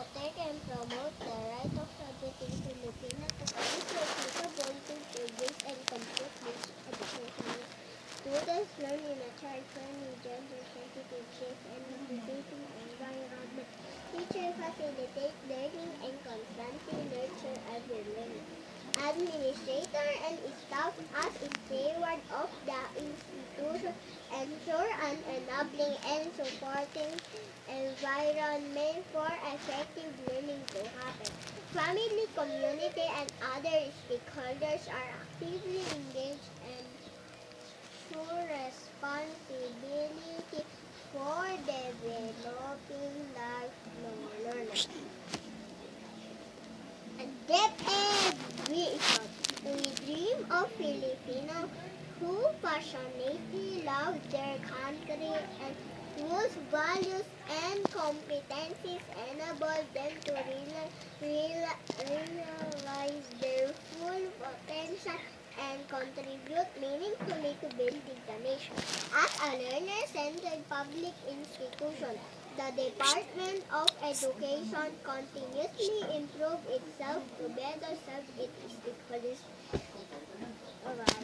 protect and promote the right of everything Filipino to participate suitable to basic and complete basic education. Students learn in a child-friendly, gender-sensitive, safe, and motivating environment. Teachers facilitate learning and constantly nurture every learner. Administrator and staff as steward of the institution ensure an enabling and supporting environment for effective learning to happen. Family, community, and other stakeholders are actively engaged and show responsibility for developing lifelong learners. Depth and vision. We dream of Filipinos who passionately love their country and whose values and competencies enable them to realize their full potential and contribute meaningfully to building the nation. As a learner-centered public institution, the Department of Education continuously improve itself to better serve its stakeholders. Alright.